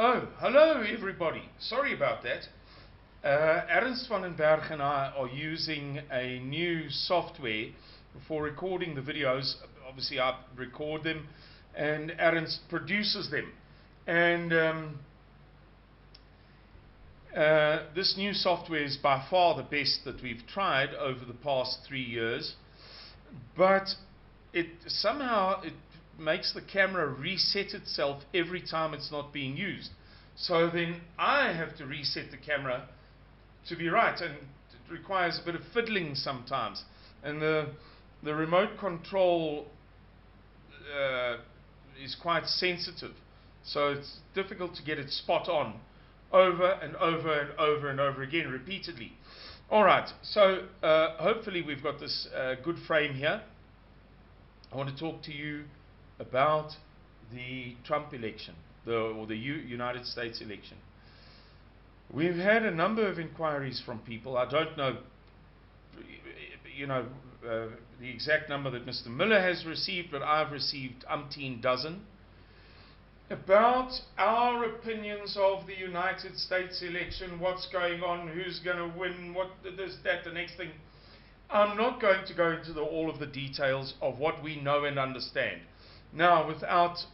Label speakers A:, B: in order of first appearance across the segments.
A: Oh, hello everybody. Sorry about that. Ernst van den Berg and I are using a new software for recording the videos. Obviously I record them and Ernst produces them. And this new software is by far the best that we've tried over the past 3 years. But it makes the camera reset itself every time it's not being used. So then I have to reset the camera to be right, and it requires a bit of fiddling sometimes. And the remote control is quite sensitive, so it's difficult to get it spot on over and over and over and over again repeatedly. Alright, so hopefully we've got this good frame here. I want to talk to you about the Trump election, or the United States election. We've had a number of inquiries from people. I don't know, the exact number that Mr. Miller has received, but I've received umpteen dozen, about our opinions of the United States election, what's going on, who's going to win, what this, that, the next thing. I'm not going to go into all of the details of what we know and understand. Now, without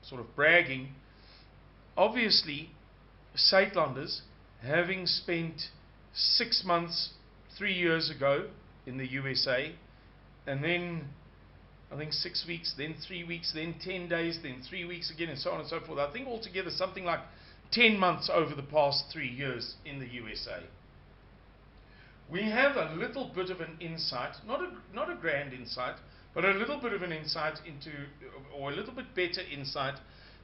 A: sort of bragging, obviously, Suidlanders, having spent 6 months, 3 years ago in the USA, and then I think 6 weeks, then 3 weeks, then 10 days, then 3 weeks again, and so on and so forth. I think altogether something like 10 months over the past 3 years in the USA. We have a little bit of an insight, not a grand insight, but a little bit of an insight into, or a little bit better insight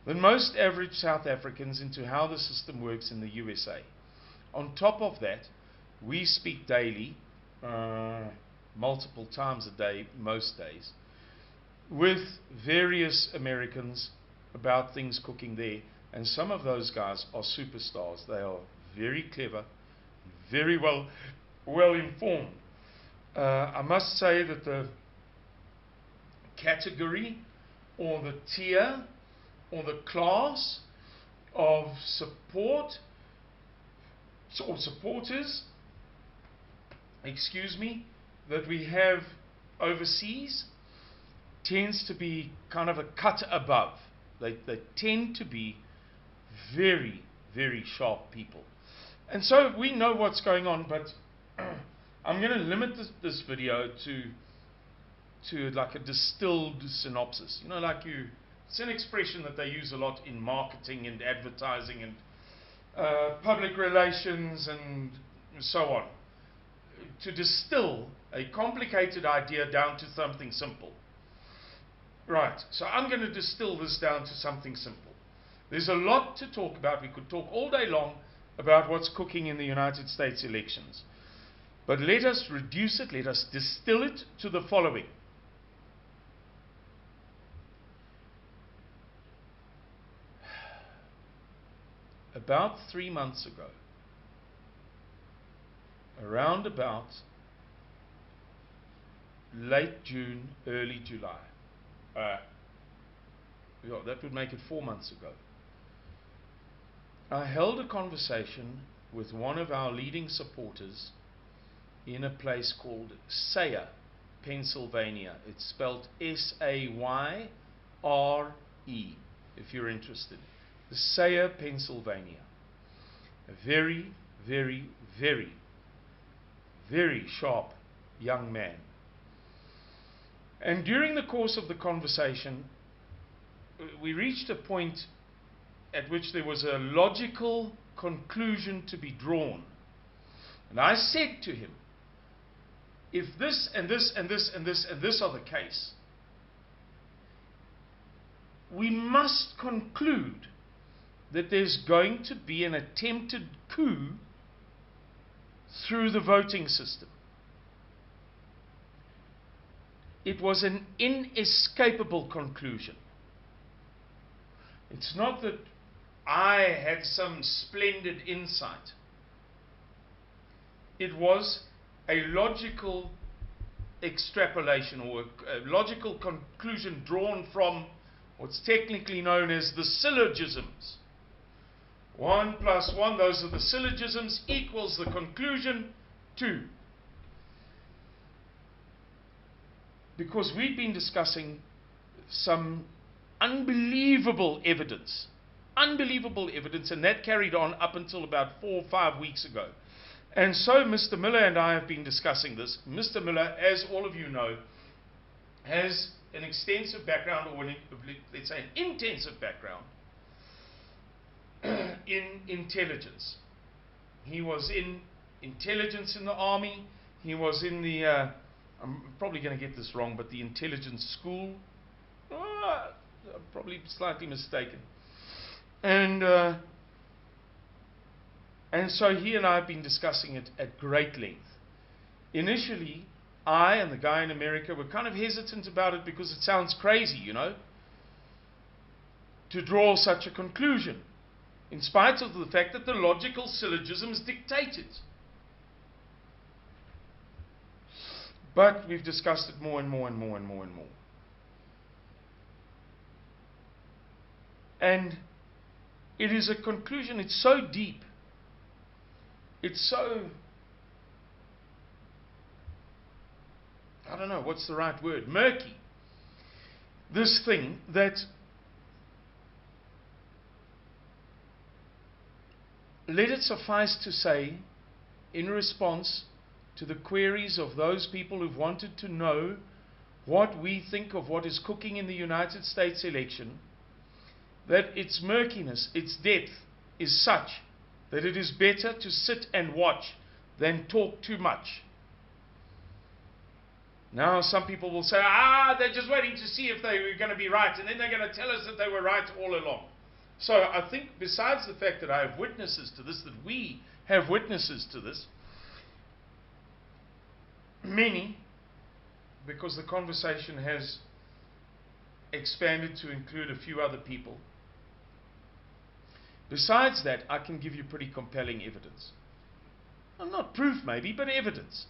A: than most average South Africans into how the system works in the USA. On top of that, we speak daily, multiple times a day, most days, with various Americans about things cooking there, and some of those guys are superstars. They are very clever, very well informed. I must say that the category or the tier or the class of support or supporters, that we have overseas tends to be kind of a cut above. They tend to be very, very sharp people. And so we know what's going on, but I'm going to limit this video to like a distilled synopsis. It's an expression that they use a lot in marketing and advertising and public relations and so on. To distill a complicated idea down to something simple. Right, so I'm going to distill this down to something simple. There's a lot to talk about. We could talk all day long about what's cooking in the United States elections. But let us reduce it, let us distill it to the following. About 3 months ago, around about late June, early July, that would make it 4 months ago, I held a conversation with one of our leading supporters in a place called Sayre, Pennsylvania. It's spelled S-A-Y-R-E, if you're interested. Sayre, Pennsylvania. A very, very, very, very sharp young man. And during the course of the conversation, we reached a point at which there was a logical conclusion to be drawn. And I said to him, if this and this and this and this and this are the case, we must conclude that there's going to be an attempted coup through the voting system. It was an inescapable conclusion. It's not that I had some splendid insight. It was a logical extrapolation or a logical conclusion drawn from what's technically known as the syllogisms 1 plus 1, those are the syllogisms, equals the conclusion 2. Because we've been discussing some unbelievable evidence, and that carried on up until about 4 or 5 weeks ago. And so Mr. Miller and I have been discussing this. Mr. Miller, as all of you know, has an extensive background, or let's say an intensive background, in intelligence. He was in intelligence in the army. He was in the, I'm probably going to get this wrong, but the intelligence school. I'm probably slightly mistaken. And so he and I have been discussing it at great length. Initially, I and the guy in America were kind of hesitant about it because it sounds crazy, you know, to draw such a conclusion, in spite of the fact that the logical syllogisms dictate it. But we've discussed it more and more and more and more and more. And it is a conclusion, it's so deep, it's so, I don't know, what's the right word, murky, this thing, that let it suffice to say, in response to the queries of those people who've wanted to know what we think of what is cooking in the United States election, that its murkiness, its depth is such that it is better to sit and watch than talk too much. Now some people will say, they're just waiting to see if they were going to be right, and then they're going to tell us that they were right all along. So I think, besides the fact that I have witnesses to this, that we have witnesses to this, many, because the conversation has expanded to include a few other people. Besides that, I can give you pretty compelling evidence. Well, not proof maybe, but evidence.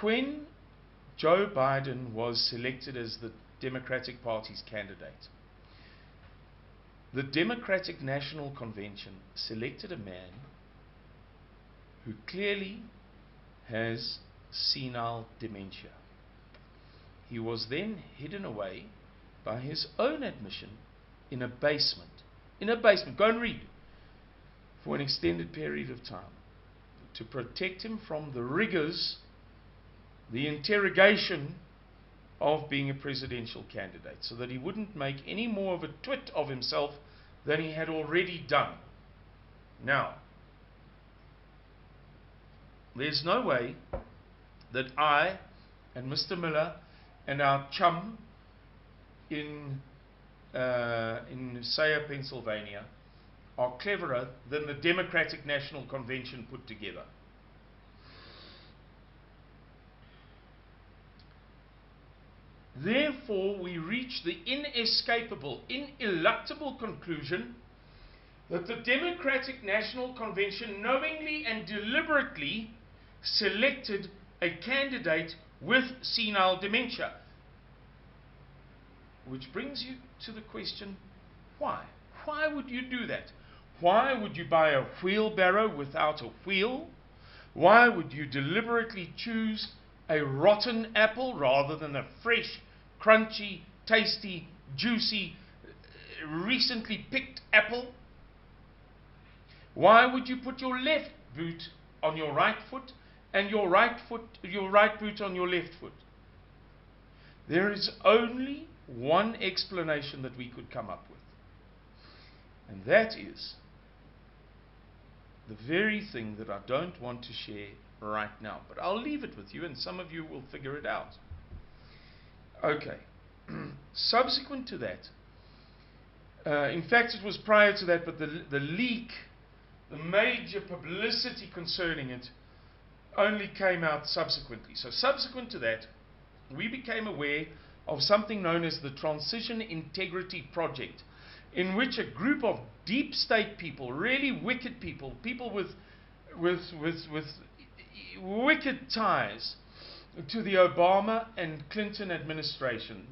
A: When Joe Biden was selected as the Democratic Party's candidate, the Democratic National Convention selected a man who clearly has senile dementia. He was then hidden away, by his own admission, in a basement. In a basement, go and read, for an extended period of time, to protect him from the rigors, the interrogation of being a presidential candidate, so that he wouldn't make any more of a twit of himself than he had already done. Now, there's no way that I and Mr. Miller and our chum in Sayre, Pennsylvania, are cleverer than the Democratic National Convention put together. Therefore, we reach the inescapable, ineluctable conclusion that the Democratic National Convention knowingly and deliberately selected a candidate with senile dementia. Which brings you to the question, why? Why would you do that? Why would you buy a wheelbarrow without a wheel? Why would you deliberately choose a rotten apple rather than a fresh, crunchy, tasty, juicy, recently picked apple? Why would you put your left boot on your right foot and your right boot on your left foot? There is only one explanation that we could come up with, and that is the very thing that I don't want to share right now, but I'll leave it with you and some of you will figure it out. Okay. Subsequent to that, in fact it was prior to that, but the leak, the major publicity concerning it, only came out subsequently. So subsequent to that, we became aware of something known as the Transition Integrity Project, in which a group of deep state people, really wicked people, people with wicked ties to the Obama and Clinton administrations,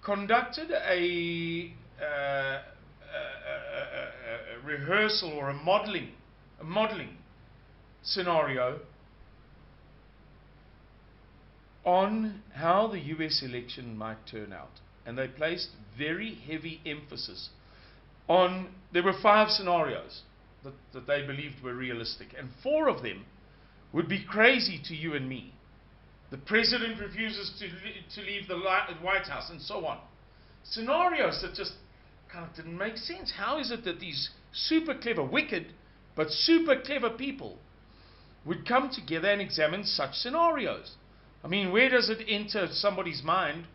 A: conducted a rehearsal or a modeling scenario on how the US election might turn out. And they placed very heavy emphasis on, there were 5 scenarios that they believed were realistic, and 4 of them would be crazy to you and me. The president refuses to leave the White House, and so on. Scenarios that just kind of didn't make sense. How is it that these super clever, wicked, but super clever people would come together and examine such scenarios? I mean, where does it enter somebody's mind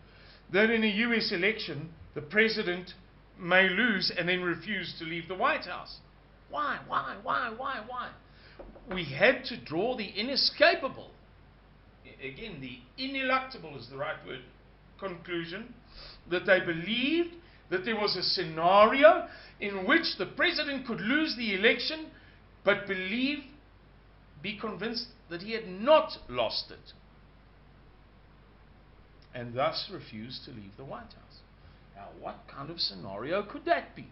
A: that in a US election, the president may lose and then refuse to leave the White House? Why? We had to draw the inescapable, again, the ineluctable is the right word, conclusion, that they believed that there was a scenario in which the president could lose the election, but be convinced that he had not lost it, and thus refused to leave the White House. Now, what kind of scenario could that be?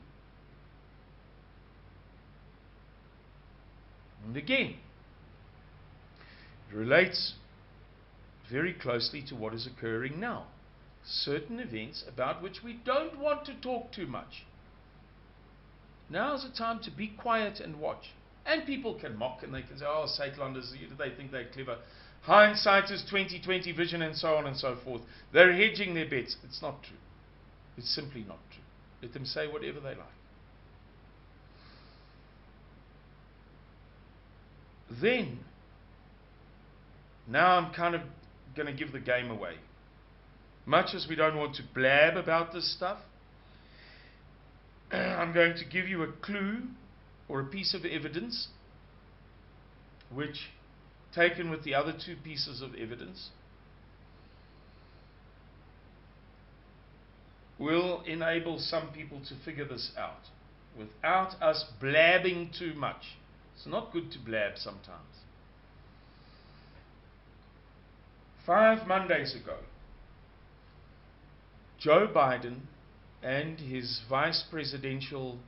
A: And again, it relates very closely to what is occurring now. Certain events about which we don't want to talk too much. Now is the time to be quiet and watch. And people can mock and they can say, oh, Suidlanders, they think they're clever. Hindsight is 20/20 vision, and so on and so forth. They're hedging their bets. It's not true. It's simply not true. Let them say whatever they like. Then, now I'm kind of going to give the game away. Much as we don't want to blab about this stuff, I'm going to give you a clue or a piece of evidence which, taken with the other 2 pieces of evidence, will enable some people to figure this out without us blabbing too much. It's not good to blab sometimes. 5 Mondays ago, Joe Biden and his vice presidential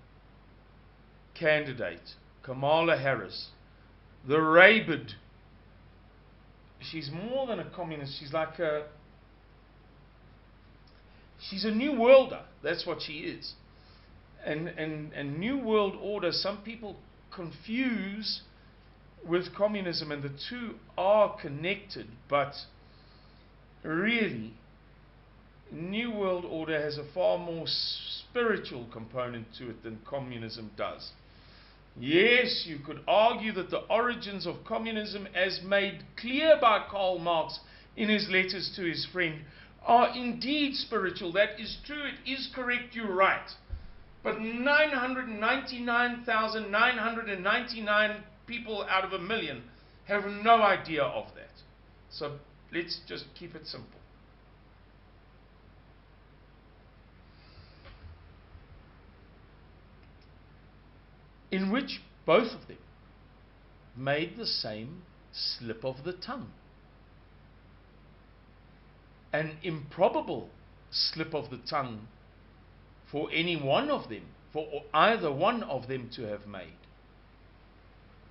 A: candidate, Kamala Harris, the rabid, she's more than a communist, she's a New Worlder, that's what she is. And New World Order, some people confuse with communism, and the 2 are connected, but really, New World Order has a far more spiritual component to it than communism does. Yes, you could argue that the origins of communism, as made clear by Karl Marx in his letters to his friend, are indeed spiritual. That is true. It is correct. You're right. But 999,999 people out of 1 million have no idea of that. So let's just keep it simple. In which both of them made the same slip of the tongue. An improbable slip of the tongue for any one of them, for either one of them to have made.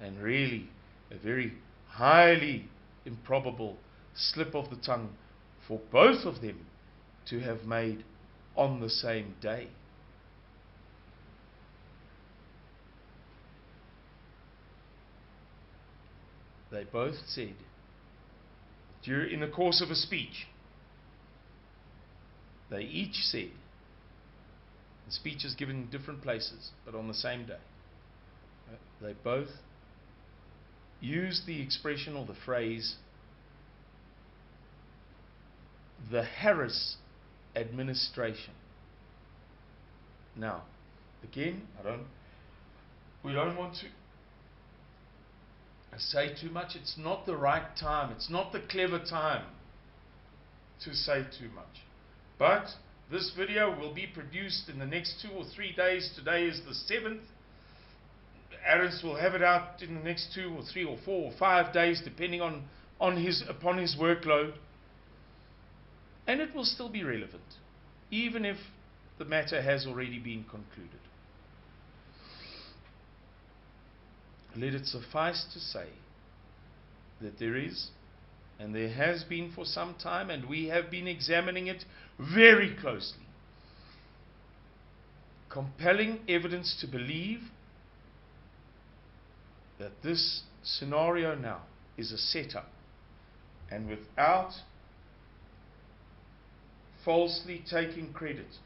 A: And really, a very highly improbable slip of the tongue for both of them to have made on the same day. They both said, in the course of a speech, they each said, the speech is given in different places, but on the same day, they both used the expression or the phrase, the Harris administration. Now, again, we don't want to say too much. It's not the right time. It's not the clever time to say too much. But this video will be produced in the next 2 or 3 days. Today is the 7th. Aris will have it out in the next 2 or 3 or 4 or 5 days, depending upon his workload. And it will still be relevant, even if the matter has already been concluded. let it suffice to say that there is, and there has been for some time, and we have been examining it very closely, compelling evidence to believe that this scenario now is a setup, and without falsely taking credit,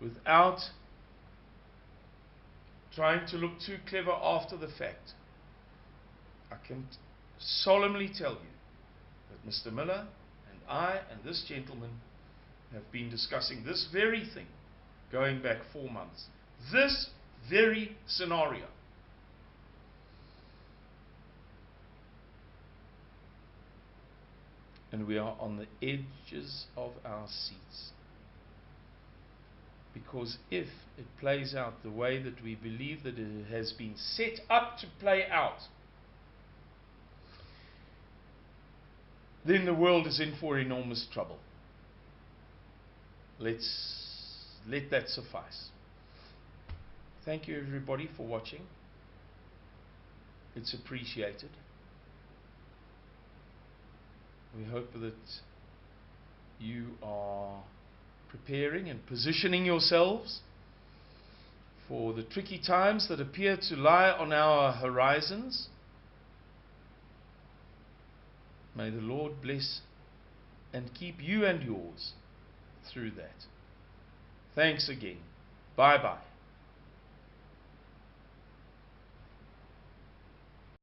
A: without trying to look too clever after the fact, I can solemnly tell you that Mr. Miller and I and this gentleman have been discussing this very thing going back 4 months. This very scenario. And we are on the edges of our seats. Because if it plays out the way that we believe that it has been set up to play out, then the world is in for enormous trouble. Let's let that suffice. Thank you everybody for watching. It's appreciated. We hope that you are preparing and positioning yourselves for the tricky times that appear to lie on our horizons. May the Lord bless and keep you and yours through that. Thanks again. Bye-bye.